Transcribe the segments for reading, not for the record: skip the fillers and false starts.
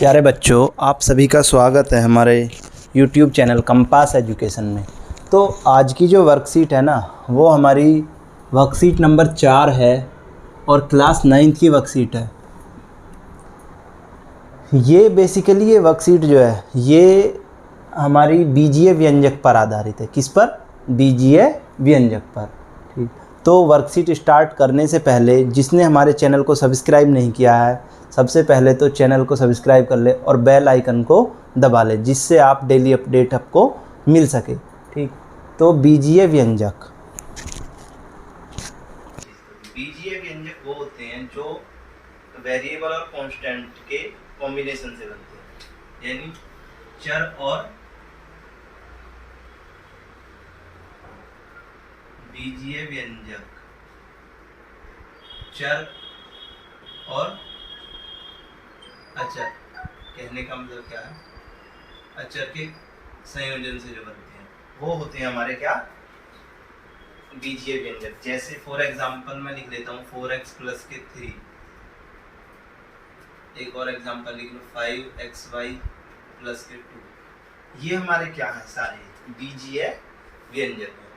प्यारे बच्चों, आप सभी का स्वागत है हमारे YouTube चैनल कंपास एजुकेशन में। तो आज की जो वर्कशीट है ना, वो हमारी वर्कशीट नंबर 4 है और क्लास 9th की वर्कशीट है। ये बेसिकली ये वर्कशीट जो है ये हमारी बीजीय व्यंजक पर आधारित है। किस पर? बीजीय व्यंजक पर। ठीक, तो वर्कशीट स्टार्ट करने से पहले जिसने हमारे चैनल को सब्सक्राइब नहीं किया है, सबसे पहले तो चैनल को सब्सक्राइब कर ले और बेल आइकन को दबा ले, जिससे आप डेली अपडेट आपको मिल सके। ठीक, तो बीजीय व्यंजक वो होते हैं जो वेरिएबल और कांस्टेंट के कॉम्बिनेशन से बनते हैं, यानी चर और बीजीय व्यंजक, चर और अचर। कहने का मतलब क्या है? अचर के संयोजन से जो बनते हैं वो होते हैं हमारे क्या? बीजीय व्यंजक। जैसे फॉर एग्जांपल मैं लिख लेता हूँ 4x प्लस के 3। एक और एग्जांपल लिख लो 5xy प्लस के 2। ये हमारे क्या है? सारे बीजीय व्यंजक हैं।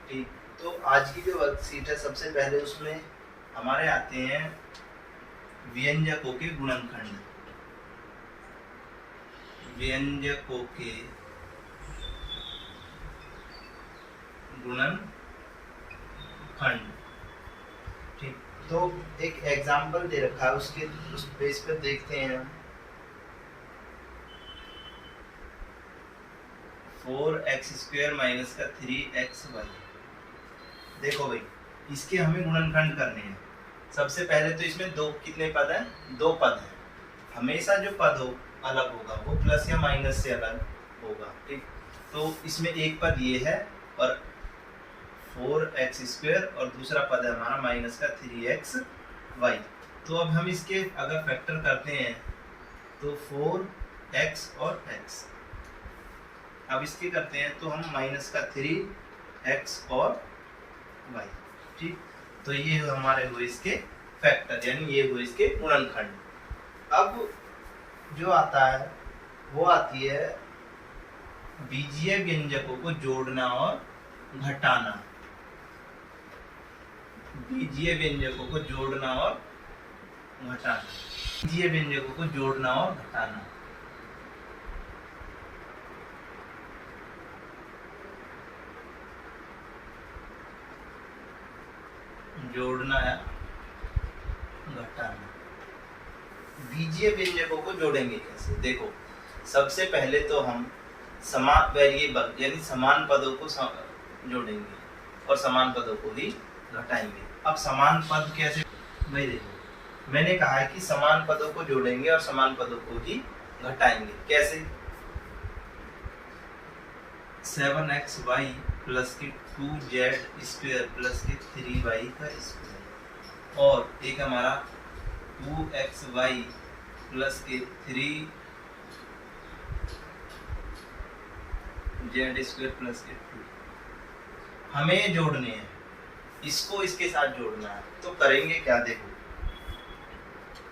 ठीक, तो आज की जो वर्कशीट है सबसे पहले उसमें हमारे आते हैं व्यंजकों के गुणनखंड। व्यंजकों के गुणनखंड। ठीक, तो एक एग्जांपल दे रखा है, उस पेज पे देखते हैं हम। 4x² माइनस का 3xy। देखो भाई, इसके हमें गुणनखंड करने हैं। सबसे पहले तो इसमें दो कितने पद हैं? दो पद हैं। हमेशा जो पद हो अलग होगा वो प्लस या माइनस से अलग होगा। ठीक, तो इसमें एक पद ये है और 4x² और दूसरा पद है हमारा माइनस का 3xy। तो अब हम इसके अगर फैक्टर करते हैं तो 4x और x। अब इसके करते हैं तो हम माइनस का 3x और y। ठीक, तो ये हमारे हुए इसके फैक्टर, यानी ये हुए इसके गुणनखंड। अब जो आता है वो आती है बीजीय व्यंजकों को जोड़ना और घटाना। बीजीय व्यंजकों को जोड़ना और घटाना। बीजीय व्यंजकों को जोड़ना और घटाना। जोड़ना या घटाना। बीजीय व्यंजकों को जोड़ेंगे कैसे? देखो, सबसे पहले तो हम समान वेरिएबल यानी समान पदों को जोड़ेंगे और समान पदों को ही घटाएंगे। अब समान पद कैसे? भाई देखो, मैंने कहा है कि समान पदों को जोड़ेंगे और समान पदों को ही घटाएंगे। कैसे? 7xy प्लस के 2z² प्लस के 3y का स्क्वायर और एक हमारा 2xy प्लस के 3z² प्लस के 2 हमें जोड़ने हैं। इसको इसके साथ जोड़ना है तो करेंगे क्या? देखो,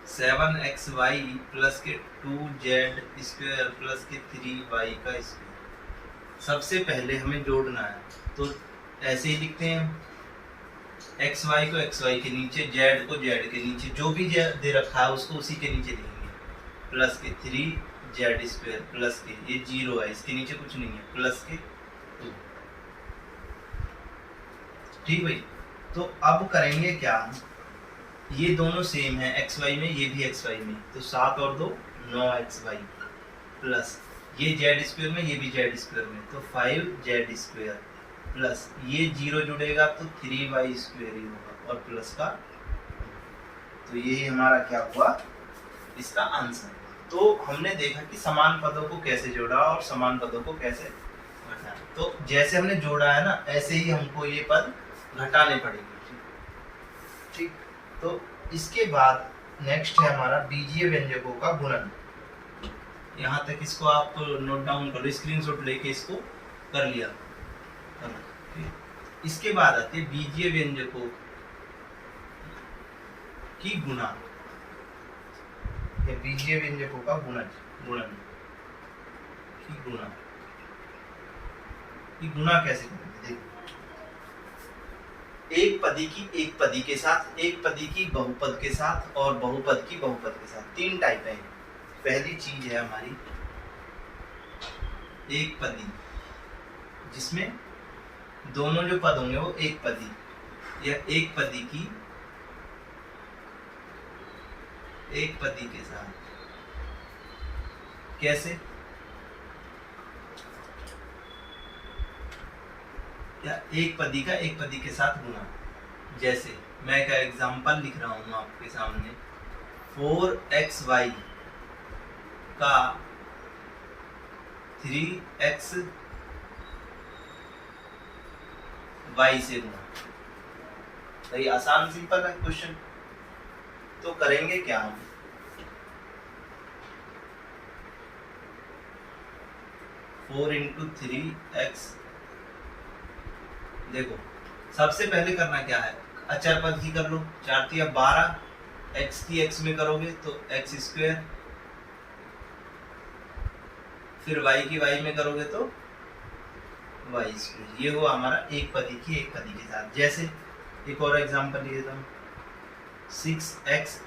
7xy प्लस के 2z² प्लस के 3y का स्क्वायर। सबसे पहले हमें जोड़ना है तो ऐसे ही लिखते हैं, xy को xy के नीचे, z को z के नीचे, जो भी दे रखा है उसको उसी के नीचे लिखेंगे। प्लस के 3z² प्लस के, ये 0 है, इसके नीचे कुछ नहीं है, प्लस के 2। ठीक भाई, तो अब करेंगे क्या? ये दोनों सेम है xy में, ये भी xy में, तो 7 और 2 9xy प्लस ये z² में, ये भी z² में, तो 5z² प्लस ये 0 जुड़ेगा तो 3y² ही होगा और प्लस का। तो ये हमारा क्या हुआ? इसका आंसर। तो हमने देखा कि समान पदों को कैसे जोड़ा और समान पदों को कैसे घटाया। तो जैसे हमने जोड़ा है ना, ऐसे ही हमको ये पद घटाने पड़ेंगे। ठीक, तो इसके बाद नेक्स्ट है हमारा बीजीय व्यंजकों का गुणन। यहाँ तक इसको आप नोट डाउन करो, स्क्रीनशॉट लेके इसको कर लिया। इसके बाद आते हैं बीजीय व्यंजकों की गुणा। बीजीय व्यंजकों का गुणज। गुणन की गुणा। ये गुणा कैसे करेंगे? देखो, एक पदी की एक पदी के साथ, एक पदी की बहुपद के साथ और बहुपद की बहुपद के साथ, तीन टाइप है। पहली चीज है हमारी एक पदी, जिसमें दोनों जो पद होंगे वो एक पदी, या एक पदी के साथ। कैसे? या एक पदी का एक पदी के साथ गुणा। जैसे मैं एक एग्जांपल लिख रहा हूं आपके सामने, 4xy का 3xy से गुणा। तो ये आसान सिंपल है क्वेश्चन। तो करेंगे क्या हम? 4 × 3x। देखो, सबसे पहले करना क्या है, अचर पद ही कर लो। 4 × 12, x की x में करोगे तो x², फिर y की y में करोगे तो y²। ये हुआ हमारा एक पदी की एक पदी के साथ। जैसे एक और एग्जांपल ले लेता हूँ, 6x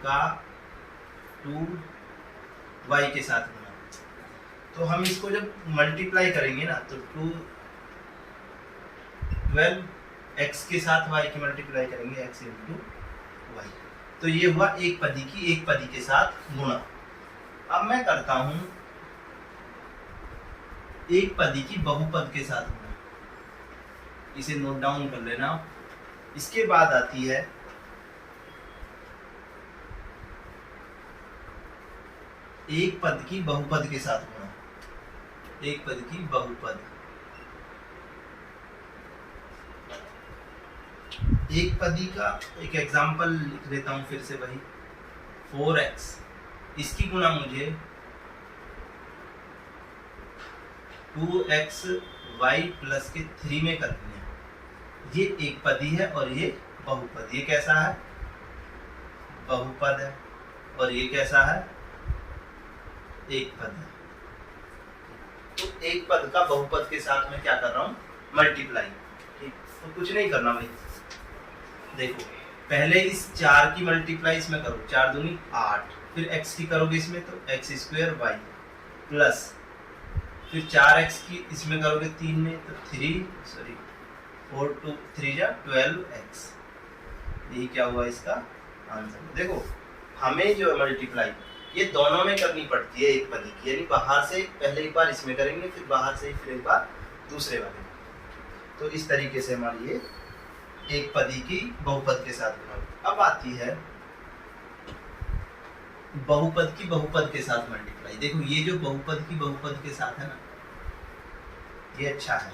का 2y के साथ गुणा। तो हम इसको जब मल्टीप्लाई करेंगे ना, तो 12x के साथ y की मल्टीप्लाई करेंगे, x × y। तो ये हुआ एक पदी की एक पदी के साथ गुणा। अब मैं करता हूं एक पदी की बहुपद के साथ गुणा। इसे नोट डाउन कर लेना। इसके बाद आती है एक पद की बहुपद के साथ गुणा। एक पद की बहुपद, एक पदी का एक एग्जांपल लिख लेता हूं फिर से वही, 4x, इसकी गुणा मुझे 2xy प्लस के 3 में करनी है। ये एक पदी है और ये बहुपद। ये कैसा है? बहुपद है। और ये कैसा है? एक पद है। तो एक पद का बहुपद के साथ मैं क्या कर रहा हूं? मल्टीप्लाई। ठीक, तो कुछ नहीं करना भाई। देखो, पहले इस 4 की मल्टीप्लाई इसमें करो, 4 दूनी 8, फिर x की करोगे इसमें तो x² y प्लस, फिर 4x की इसमें करोगे 3 में तो 4 2 3 जा 12x। यही क्या हुआ इसका आंसर। देखो, हमें जो मल्टीप्लाई ये दोनों में करनी पड़ती है एक पदी की, यानी बाहर से पहले एक बार इसमें करेंगे, फिर बाहर से फिर एक बार दूसरे वाले। तो इस तरीके से हमारी ये एक पदी की बहुपद के साथ गुणा। अब आती है बहुपद की बहुपद के साथ मल्टीप्लाई। देखो, ये जो बहुपद की बहुपद के साथ है ना, ये अच्छा है।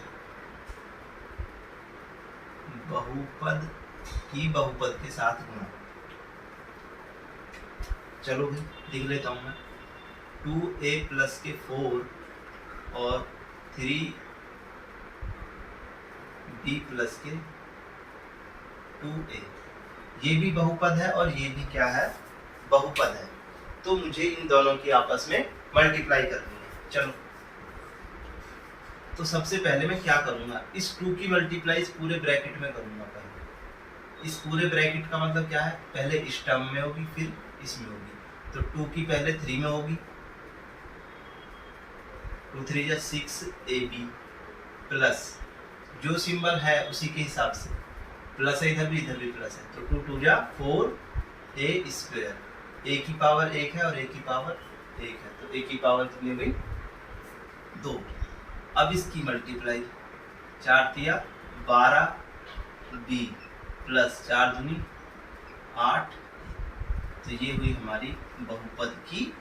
बहुपद की बहुपद के साथ गुणा। चलो भाई लिख लेता हूं मैं, 2a प्लस के 4 और 3b प्लस के 2a। ये भी बहुपद है और ये भी क्या है? बहुपद है। तो मुझे इन दोनों की आपस में मल्टीप्लाई करनी है। चलो, तो सबसे पहले मैं क्या करूंगा, इस 2 की मल्टीप्लाई इस पूरे ब्रैकेट में करूंगा। पहले इस पूरे ब्रैकेट का मतलब क्या है? पहले इस टर्म में होगी, फिर इसमें होगी। तो 2 की पहले 3 में होगी, 2 3 जा 6ab प्लस जो सिंबल है उसी के हिसाब से प्लस है, इधर भी प्लस है। तो 2 2 जा 4a²। a की पावर 1 है और a की पावर 1 है, तो a की पावर कितनी हो गई? 2। अब इसकी मल्टीप्लाई 4 तिया 12b प्लस 4 दूनी 8। तो ये हुई हमारी बहुपद की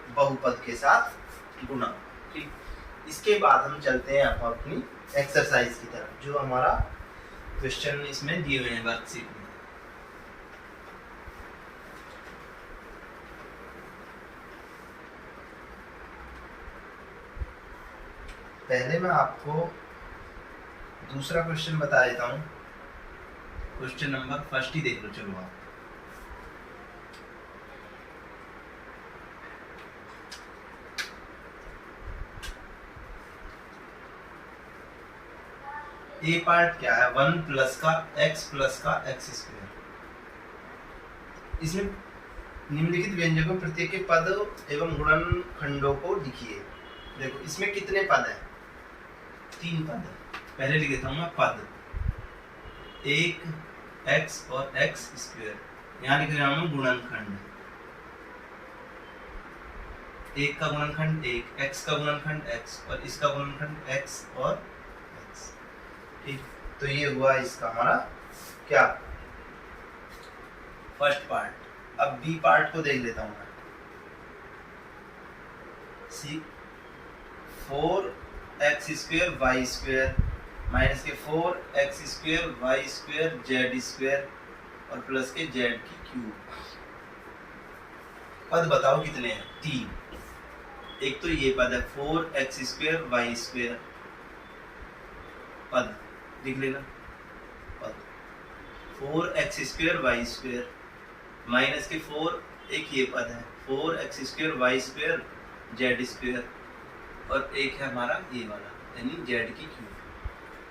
बहुपद के साथ गुणा। ठीक, इसके बाद हम चलते हैं अब अपनी एक्सरसाइज की तरफ, जो हमारा क्वेश्चन इसमें दिए हुए हैं वर्कशीट में। पहले मैं आपको दूसरा क्वेश्चन बता देता हूं। क्वेश्चन नंबर फर्स्ट ही देख लो। चलो आप ए पार्ट क्या है 1 प्लस का x प्लस का x स्क्वायर। इसमें निम्नलिखित व्यंजकों प्रत्येक के पद एवं गुणनखंडों को लिखिए। देखो इसमें कितने पद हैं, 3 पद है। पहले लिख देता हूँ मैं पद, एक x और x स्क्वायर, यहाँ लिख रहा हूँ गुणनखंड, एक का गुणनखंड एक, x का गुणनखंड x और इसका गुणनखंड x और x। ठीक, तो ये हुआ इसका हमारा क्या फर्स्ट पार्ट। अब बी पार्ट को देख लेता हूं मैं। C 4x square Y square minus के 4x square Y square Z square और प्लस के जेड की क्यूब। पद बताओ कितने हैं, 3। एक तो ये पद है 4x स्क्वायर वाई स्क्वायर, पद लिख लेना, पद 4x square Y square minus के 4, एक ये पद है 4x square Y square Z square और एक है हमारा ये वाला यानी जेड की क्यूब।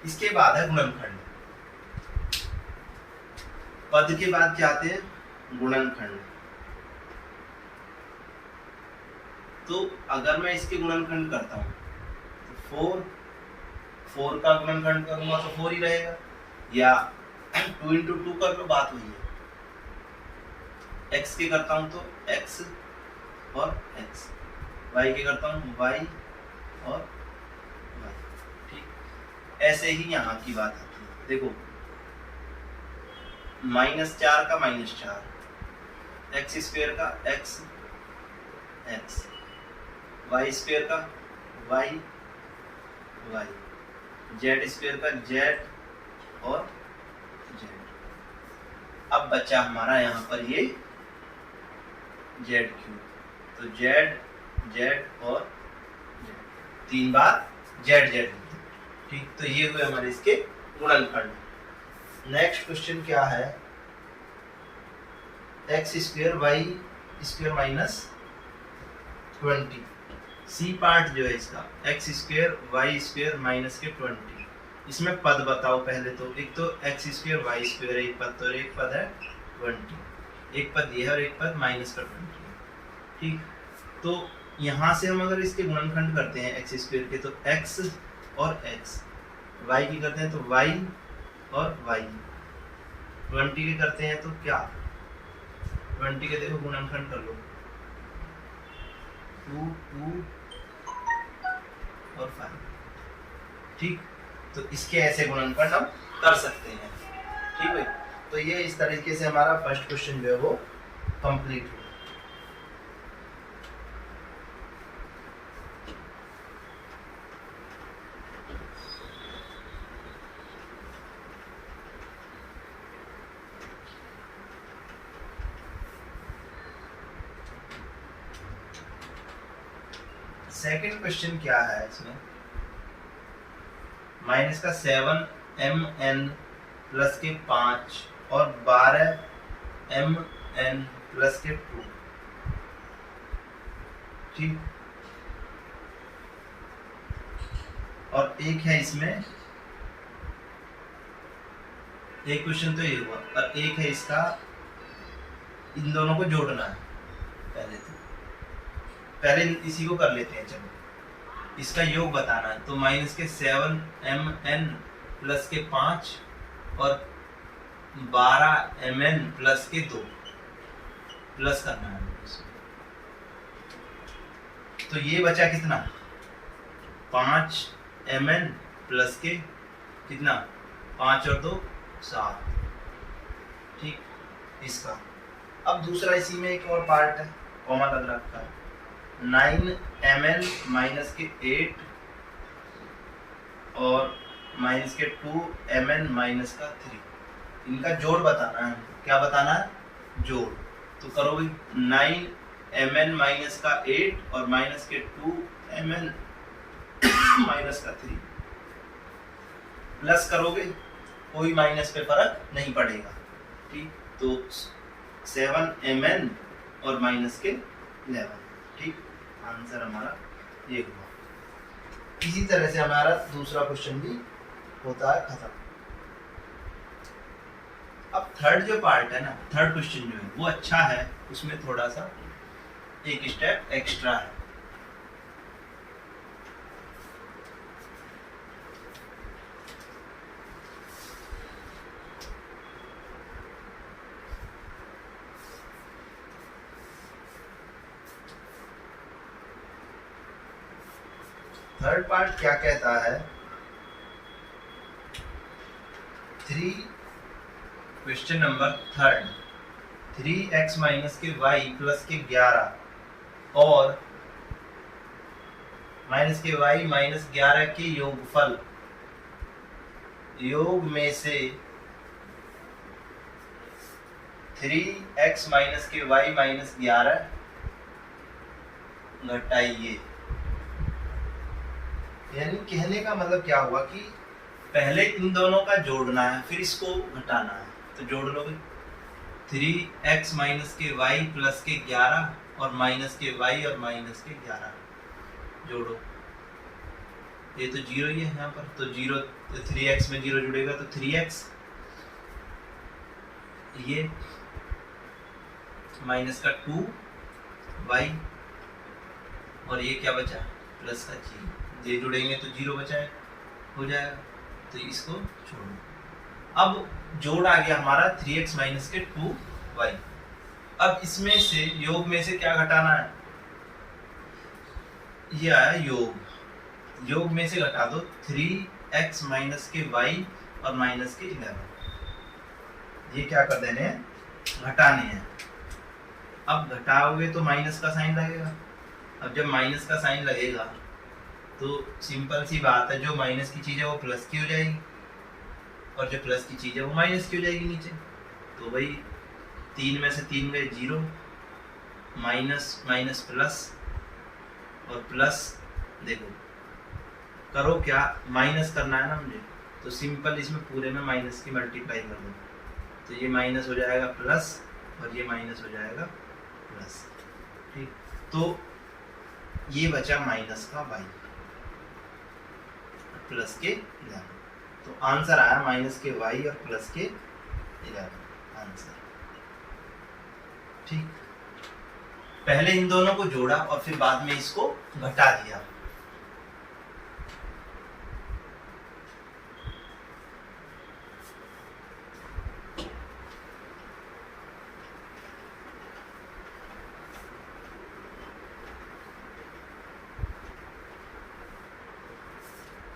इसके बाद है गुणनखंड। पद के बाद क्या आते हैं, गुणनखंड। तो अगर मैं इसके गुणनखंड करता हूं तो 4 का गुणनखंड करूंगा तो 4 ही रहेगा, या 2 इंटू 2 कर लो, बात वही है। x के करता हूं तो x और x, y के करता हूं y और y। ठीक, ऐसे ही यहाँ की बात आती है। देखो -4 का -4, x स्क्वायर का x वाई स्क्वायर का y जेड स्क्वायर का z और z। अब बचा हमारा यहाँ पर ये जेड क्यूब, तो जेड और जेड, 3 बार जेड। ठीक, तो ये हुए हमारे इसके गुणनखंड। नेक्स्ट क्वेश्चन क्या है, x square Y square minus 20। C part जो है इसका x square Y square minus के 20। इसमें पद बताओ पहले तो। एक तो x स्क्वायर वाई स्क्वायर एक पद, तो एक पद है 20, एक पद ये है और एक पद माइनस का 20। ठीक, तो यहाँ से हम अगर इसके गुणनखंड करते हैं x स्क्वायर के तो x और x, y की करते हैं तो y और y, 20 के करते हैं तो क्या 20 के देखो गुणनखंड कर लो, 2 और 5। ठीक, तो इसके ऐसे गुणनखंड हम कर सकते हैं। ठीक है, तो ये इस तरीके से हमारा फर्स्ट क्वेश्चन जो है वो कंप्लीट हुआ। सेकंड क्वेश्चन क्या है इसमें, माइनस का 7mn प्लस के 5 और 12mn प्लस के 2। ठीक, और एक है इसमें, एक क्वेश्चन तो ये हुआ और एक है इसका इन दोनों को जोड़ना है। पहले इसी को कर लेते हैं। चलो, इसका योग बताना है तो माइनस के 7mn प्लस के 5 और 12mn प्लस के 2 प्लस करना है। तो ये बचा कितना, 5mn प्लस के कितना 5 और 2 7। ठीक, इसका अब दूसरा इसी में एक और पार्ट है कॉमन लग रखा है, 9mn माइनस के 8 और माइनस के 2mn माइनस का 3। इनका जोड़ बताना है। क्या बताना है, जोड़। तो करोगे 9mn माइनस का 8 और माइनस के 2mn माइनस का 3 प्लस करोगे, कोई माइनस पे फर्क नहीं पड़ेगा। ठीक, तो 7mn और माइनस के 11। ठीक, आंसर हमारा ये हुआ। इसी तरह से हमारा दूसरा क्वेश्चन भी होता है खत्म। अब थर्ड जो पार्ट है ना, थर्ड क्वेश्चन जो है वो अच्छा है, उसमें थोड़ा सा एक स्टेप एक्स्ट्रा है। थर्ड पार्ट क्या कहता है, question number third, 3x minus के y प्लस के 11 और माइनस के y माइनस 11 के योगफल योग में से 3x माइनस के y माइनस 11 घटाइए। यानी कहने का मतलब क्या हुआ कि पहले इन दोनों का जोड़ना है, फिर इसको घटाना है। तो जोड़ लोगे 3x माइनस के y प्लस के 11 और माइनस के y और माइनस के 11 जोड़ो, ये तो जीरो ही है यहाँ पर, तो जीरो, 3x में जीरो जुड़ेगा तो 3x, ये माइनस का 2y और ये क्या बचा प्लस का g, ये जुड़ेंगे तो जीरो बचा हो जाएगा, तो इसको छोड़ो। अब जोड़ आ गया हमारा 3x माइनस के 2y। अब इसमें से योग में से क्या घटाना है, ये आया योग, योग में से घटा दो 3x माइनस के y और माइनस के 11, ये क्या कर देने हैं, घटाने हैं। अब घटाओगे तो माइनस का साइन लगेगा। अब जब माइनस का साइन लगेगा तो सिंपल सी बात है, जो माइनस की चीज़ है वो प्लस की हो जाएगी और जो प्लस की चीज़ है वो माइनस की हो जाएगी नीचे। तो वही 3 में से 3 गए जीरो, माइनस माइनस प्लस और प्लस, देखो करो क्या, माइनस करना है ना मुझे, तो सिंपल इसमें पूरे में माइनस की मल्टीप्लाई कर दो, तो ये माइनस हो जाएगा प्लस और ये माइनस हो जाएगा प्लस। ठीक, तो ये बचा माइनस का y प्लस के 11, तो आंसर आया माइनस के y और प्लस के 11 आंसर। ठीक, पहले इन दोनों को जोड़ा और फिर बाद में इसको घटा दिया।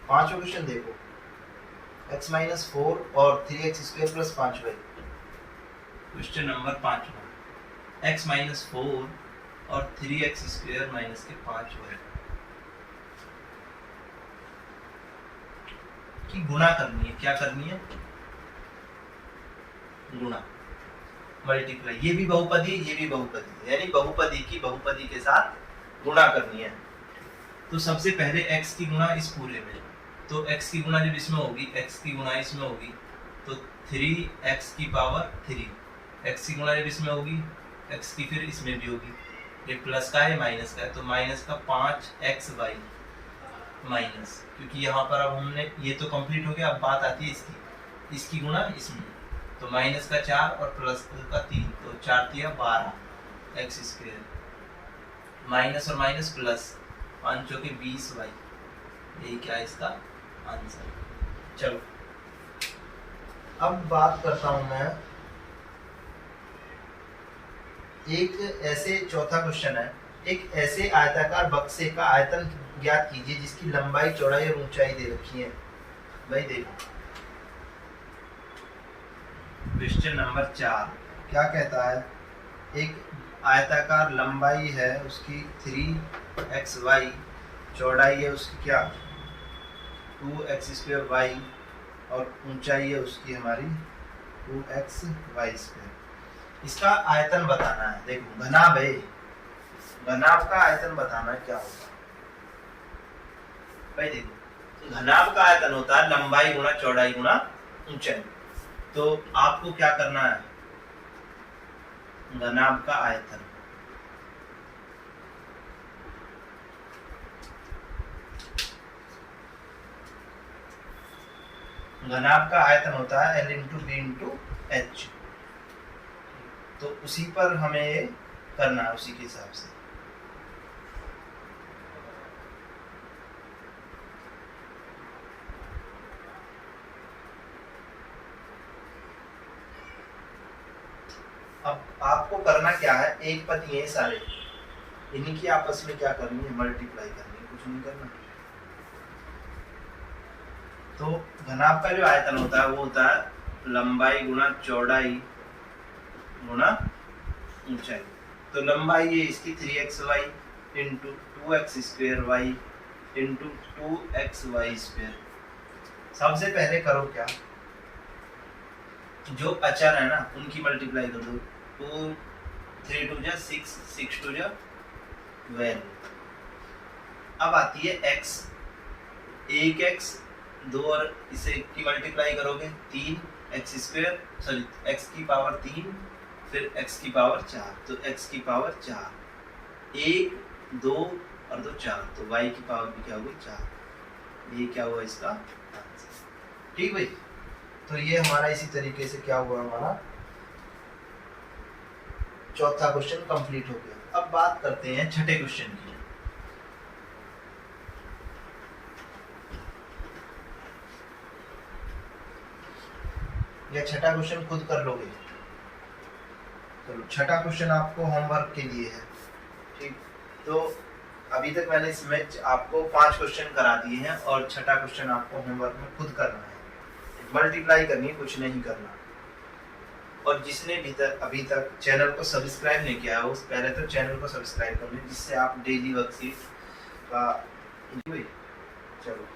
पांचवा क्वेश्चन देखो, x माइनस 4 और 3x square plus 5y। Question number 5, x minus 4 और 3x स्क्वायर माइनस के 5y की गुणा करनी है। क्या करनी है, गुणा, मल्टीप्लाई। ये भी बहुपदी, ये भी बहुपदी, यानी बहुपदी की बहुपदी के साथ गुणा करनी है। तो सबसे पहले x की गुणा इस पूरे में, तो x की गुणा जब इसमें होगी, x की गुणा इसमें होगी तो 3x की पावर 3, x की गुणा जब इसमें होगी, x की फिर इसमें भी होगी, ये प्लस का है माइनस का है, तो माइनस का 5xy माइनस, क्योंकि यहाँ पर अब हमने ये तो कंप्लीट हो गया। अब बात आती है इसकी, इसकी गुणा इसमें, तो माइनस का 4 और प्लस का 3, तो 4 दिया 12 x स्क्वायर, माइनस और माइनस प्लस, 5 के 20y, यही क्या है इसका आंसर। चलो अब बात करता हूं मैं, एक ऐसे, चौथा क्वेश्चन है, एक ऐसे आयताकार बक्से का आयतन ज्ञात कीजिए जिसकी लंबाई, चौड़ाई और ऊंचाई दे रखी है। भाई देखो क्वेश्चन नंबर 4 क्या कहता है, एक आयताकार लंबाई है उसकी 3xy, चौड़ाई है उसकी क्या 2x स्क्वायर y और ऊंचाई है उसकी हमारी 2xy स्क्वायर। इसका आयतन बताना है। देखो घनाभ है, घनाभ का आयतन बताना है क्या होगा। भाई देखो घनाभ का आयतन होता है लंबाई गुणा चौड़ाई गुणा ऊंचाई, तो आपको क्या करना है, घनाभ का आयतन, घनाभ का आयतन होता है L into B into H, तो उसी पर हमें ये करना है, उसी के हिसाब से। अब आपको करना क्या है, एक पद ये सारे, इन्हीं की आपस में क्या करनी है, मल्टीप्लाई करनी है, कुछ नहीं करना। तो घनाभ का जो आयतन होता है वो होता है लंबाई गुणा चौड़ाई गुणा ऊंचाई। तो लंबाई ये इसकी 3xy into 2x² y into 2xy²। सबसे पहले करो क्या, जो अचर है ना उनकी मल्टीप्लाई कर दो। 2 3 2 जा 6 6 2 जा 12। अब आती है x, एक x, दो और इसे की मल्टीप्लाई करोगे 3x², सॉरी x की पावर 3, फिर x की पावर 4, तो x की पावर 4, 1 2 और 2 4, तो y की पावर भी क्या होगी 4। ये क्या हुआ इसका आंसर। ठीक भाई, तो ये हमारा इसी तरीके से क्या हुआ, हमारा चौथा क्वेश्चन कंप्लीट हो गया। अब बात करते हैं छठे क्वेश्चन की। या छठा क्वेश्चन खुद कर लोगे? चलो छठा क्वेश्चन आपको होमवर्क के लिए है। ठीक, तो अभी तक मैंने इसमें आपको 5 क्वेश्चन करा दिए हैं और छठा क्वेश्चन आपको होमवर्क में खुद करना है, मल्टीप्लाई करनी है, कुछ नहीं करना। और जिसने भी अभी तक चैनल को सब्सक्राइब नहीं किया है उस पहले तो चैनल को सब्सक्राइब कर लें, जिससे आप डेली वर्कशीट का। चलो।